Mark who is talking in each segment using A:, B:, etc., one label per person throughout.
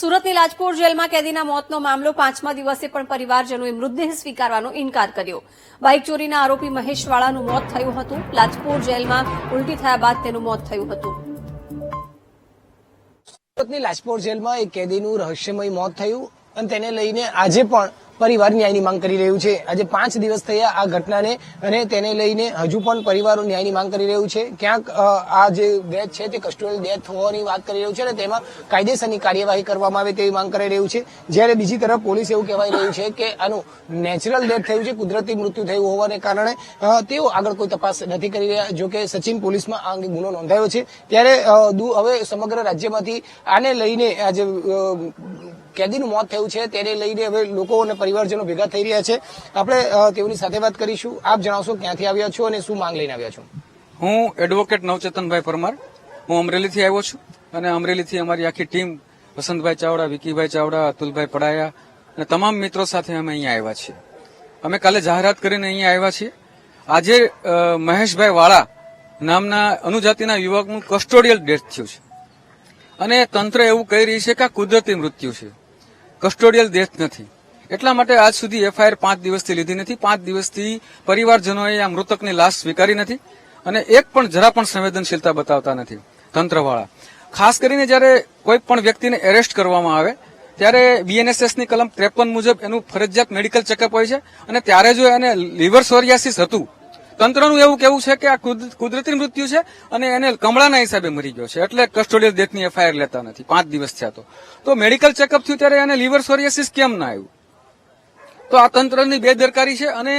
A: સુરતની લાજપોર જેલમાં કેદીના મોતનો મામલો 5મા દિવસે પણ પરિવારજનોએ મૃતદેહ સ્વીકારવાનો ઇનકાર કર્યો। બાઇક ચોરીના આરોપી મહેશ વાળાનું મોત થયું હતું। લાજપોર જેલમાં ઉલટી થયા બાદ તેનું મોત થયું હતું।
B: સુરતની લાજપોર જેલમાં એક કેદીનું રહસ્યમય મોત થયું અને તેને લઈને આજે પણ પરિવાર ન્યાયની માંગ કરી રહ્યું છે। આજે 5 દિવસ થયા આ ઘટનાને અને તેને લઈને હજુ પણ પરિવારો ન્યાયની માંગ કરી રહ્યું છે। ક્યાંક આ જે ડેથ છે તે કસ્ટોડિયલ ડેથ હોવાની વાત કરી રહ્યું છે અને તેમાં કાયદેસરની કાર્યવાહી કરવામાં આવે તેવી માંગ કરી રહ્યું છે। જ્યારે બીજી તરફ પોલીસ એવું કહેવાય રહ્યું છે કે આનું નેચરલ ડેથ થયું છે, કુદરતી મૃત્યુ થયું હોવાને કારણે તેઓ આગળ કોઈ તપાસ નથી કરી રહ્યા। જો કે સચિન પોલીસમાં આ અંગે ગુનો નોંધાયો છે। ત્યારે હવે સમગ્ર રાજ્યમાંથી આને લઈને આજે કેદીનું મોત થયું છે તેને લઈને હવે લોકો અને પરિવારજનો ભેગા થઈ રહ્યા છે। આપણે તેઓની સાથે વાત કરીશું। આપ જણાવશો ક્યાંથી આવ્યા છો અને શું માંગ લઈને આવ્યા છો?
C: હું એડવોકેટ નવચેતનભાઈ પરમાર, હું અમરેલીથી આવ્યો છું અને અમરેલીથી અમારી આખી ટીમ વસંતભાઈ ચાવડા, વિકીભાઈ ચાવડા, અતુલભાઈ પડાયા અને તમામ મિત્રો સાથે અમે અહીંયા આવ્યા છીએ। અમે કાલે જાહેરાત કરીને અહીંયા આવ્યા છીએ। આજે મહેશભાઈ વાળા નામના અનુજાતિના યુવકનું કસ્ટોડિયલ ડેથ થયું છે અને તંત્ર એવું કહી રહી છે કે આ કુદરતી મૃત્યુ છે, કસ્ટોડિયલ ડેથ નથી। એટલા માટે આજ સુધી એફઆઈઆર 5 દિવસથી લીધી નથી। 5 દિવસથી પરિવારજનોએ આ મૃતકની લાશ સ્વીકારી નથી અને એક પણ જરા પણ સંવેદનશીલતા બતાવતા નથી તંત્રવાળા। ખાસ કરીને જ્યારે કોઈ પણ વ્યક્તિને એરેસ્ટ કરવામાં આવે ત્યારે બીએનએસએસની કલમ 53 મુજબ એનું ફરજિયાત મેડિકલ ચેકઅપ હોય છે અને ત્યારે જો એને લીવર સોરિયાસિસ હતું, તંત્રનું એવું કહેવું છે કે આ કુદરતી મૃત્યુ છે અને એને કમળાના હિસાબે મરી ગયો છે, એટલે કસ્ટોડિયલ ડેથની એફઆઈઆર લેતા નથી। 5 દિવસ થયા તો મેડિકલ ચેકઅપ થયું ત્યારે એને લીવર સોરિયાસિસ કેમ ના આવ્યું? તો આ તંત્રની બેદરકારી છે। અને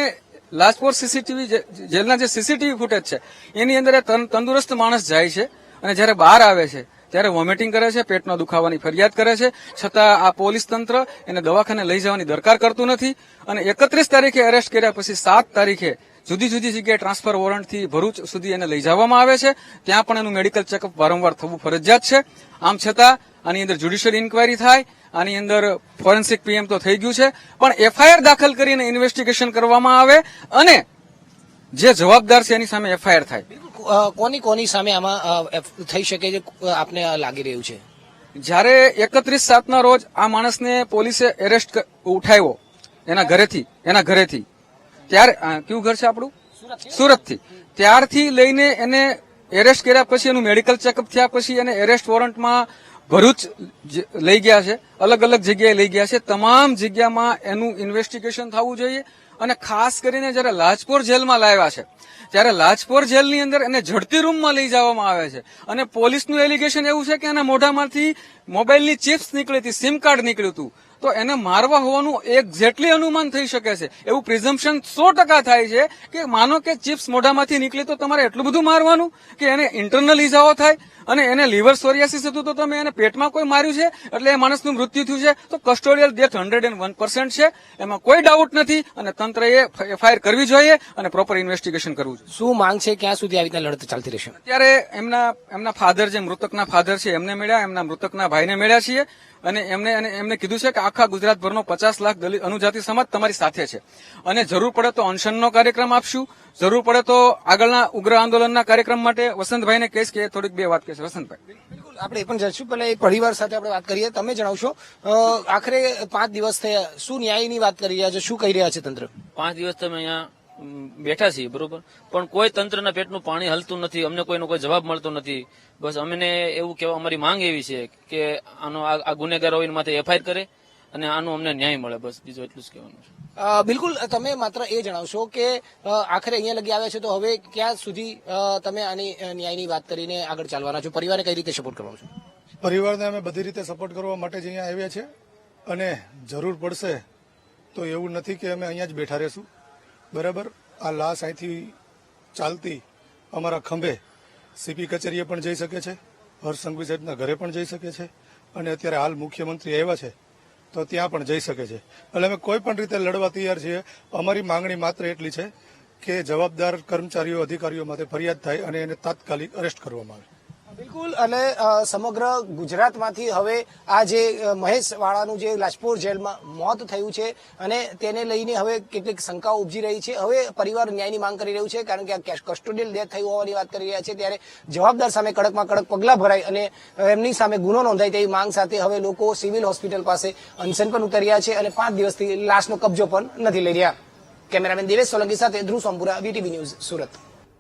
C: લાજપોર સીસીટીવી જેલના જે સીસીટીવી ફૂટેજ છે એની અંદર તંદુરસ્ત માણસ જાય છે અને જયારે બહાર આવે છે ત્યારે વોમિટિંગ કરે છે, પેટનો દુખાવાની ફરિયાદ કરે છે, છતાં આ પોલીસ તંત્ર એને દવાખાને લઈ જવાની દરકાર કરતું નથી અને 31 તારીખે એરેસ્ટ કર્યા પછી 7 તારીખે જુદી જુદી જગ્યાએ ટ્રાન્સફર વોરંટથી ભરૂચ સુધી એને લઈ જવામાં આવે છે। ત્યાં પણ એનું મેડિકલ ચેકઅપ વારંવાર થવું ફરજિયાત છે। આમ છતાં આની અંદર જ્યુડિશિયલ ઇન્કવાયરી થાય, આની અંદર ફોરેન્સિક પીએમ તો થઈ ગયું છે, પણ એફઆઈઆર દાખલ કરીને ઇન્વેસ્ટિગેશન કરવામાં આવે અને જે જવાબદાર છે એની સામે એફઆઈઆર થાય।
B: કોની સામે આમાં થઈ શકે છે આપને લાગી રહ્યું છે?
C: જ્યારે 31/7ના રોજ આ માણસને પોલીસે એરેસ્ટ ઉઠાવ્યો એના ઘરેથી ત્યારે કયું ઘર છે આપણું? સુરતથી। ત્યારથી લઈને એને એરેસ્ટ કર્યા પછી એનું મેડિકલ ચેકઅપ થયા પછી એને એરેસ્ટ વોરંટમાં ભરૂચ લઈ ગયા છે, અલગ અલગ જગ્યાએ લઈ ગયા છે। તમામ જગ્યામાં એનું ઇન્વેસ્ટિગેશન થવું જોઈએ અને ખાસ કરીને જયારે લાજપોર જેલમાં લાવ્યા છે ત્યારે લાજપોર જેલની અંદર એને ઝડપી રૂમમાં લઈ જવામાં આવે છે અને પોલીસનું એલિગેશન એવું છે કે એના મોઢામાંથી મોબાઈલની ચિપ્સ નીકળી હતી, સિમ કાર્ડ નીકળ્યું હતું, તો એને મારવા હોવાનું એક્ઝેક્ટલી અનુમાન થઈ શકે છે। એવું પ્રિઝમ્પશન 100% થાય છે કે માનો કે ચિપ્સ મોઢામાંથી નીકળી તો તમારે એટલું બધું મારવાનું કે એને ઇન્ટરનલ ઇજાઓ થાય અને એને લીવર સોરિયાસિસ હતું તો તમે એને પેટમાં કોઈ માર્યું છે એટલે એ માણસનું મૃત્યુ થયું છે। તો કસ્ટોડિયલ ડેથ 101% છે, એમાં કોઈ ડાઉટ નથી અને તંત્રએ એફઆઈઆર કરવી જોઈએ અને પ્રોપર ઇન્વેસ્ટિગેશન કરવું જોઈએ।
B: શું માંગ છે? ક્યાં સુધી આવી રીતના લડત ચાલતી રહેશે?
C: અત્યારે એમના ફાધર, જે મૃતકના ફાધર છે એમને મળ્યા, એમના મૃતકના ભાઈને મળ્યા છીએ અને એમને કીધું છે કે આખા ગુજરાતભરનો 50 લાખ દલિત અનુજાતિ સમાજ તમારી સાથે છે અને જરૂર પડે તો અનશનનો કાર્યક્રમ આપશું, જરૂર પડે તો આગળના ઉગ્ર આંદોલનના કાર્યક્રમ માટે વસંતભાઈને કહીશ કે થોડીક બે વાત કહેશે। વસંતભાઈ,
B: બિલકુલ આપણે એ પણ જઈશું, પહેલા એ પરિવાર સાથે આપણે વાત કરીએ। તમે જણાવશો, આખરે 5 દિવસ થયા, શું ન્યાયની વાત કરી રહ્યા છે, શું કહી રહ્યા છે તંત્ર?
D: 5 દિવસ તમે અહીંયા બેઠા છીએ, બરોબર, પણ કોઈ તંત્રના પેટનું પાણી હલતું નથી, અમને કોઈનો કોઈ જવાબ મળતો નથી। બસ અમને એવું કહેવા, અમારી માંગ એવી છે કે આનો આ ગુનેગારો માથે એફઆઈઆર કરે અને આનો અમને ન્યાય મળે, બસ બીજું એટલું જ કહેવાનું છે।
B: બિલકુલ, તમે માત્ર એ જણાવશો કે આખરે અહીંયા લગી આવ્યા છે તો હવે ક્યાં સુધી તમે આની ન્યાયની વાત કરીને આગળ ચાલવાના છો? પરિવારે કઈ રીતે સપોર્ટ કરવાનો છો?
E: પરિવારને અમે બધી રીતે સપોર્ટ કરવા માટે જ અહીંયા આવ્યા છે અને જરૂર પડશે તો એવું નથી કે અમે અહીંયા જ બેઠા રહેશું, બરાબર। આ લાશ અહીંથી ચાલતી અમારા ખંભે સીપી કચેરીએ પણ જઈ શકે છે, હર્ષ સંઘવી સાહેબના ઘરે પણ જઈ શકે છે અને અત્યારે હાલ મુખ્યમંત્રી આવ્યા છે તો ત્યાં પણ જઈ શકે છે। એટલે અમે કોઈ પણ રીતે લડવા તૈયાર છીએ। અમારી માંગણી માત્ર એટલી છે કે જવાબદાર કર્મચારીઓ, અધિકારીઓ માટે ફરિયાદ થાય અને એને તાત્કાલિક અરેસ્ટ કરવામાં આવે।
B: બિલકુલ અને સમગ્ર ગુજરાતમાંથી હવે આ જે મહેશ વાળાનું જે લાજપોર જેલમાં મોત થયું છે અને તેને લઈને હવે કેટલીક શંકાઓ ઉપજી રહી છે. હવે પરિવાર ન્યાયની માંગ કરી રહ્યું છે, કારણ કે આ કસ્ટોડિયલ ડેથ થયું હોવાની વાત કરી રહ્યા છે, ત્યારે જવાબદાર સામે કડકમાં કડક પગલાં ભરાય અને એમની સામે ગુનો નોંધાય તેવી માંગ સાથે હવે લોકો સિવિલ હોસ્પિટલ પાસે અનશન પણ ઉતર્યા છે અને 5 દિવસથી લાશનો કબજો પણ નથી લઈ રહ્યા. કેમેરામેન દેવેશ સોલંકી સાથે ધ્રુવ સોમપુરા, વીટીવી ન્યૂઝ, સુરત.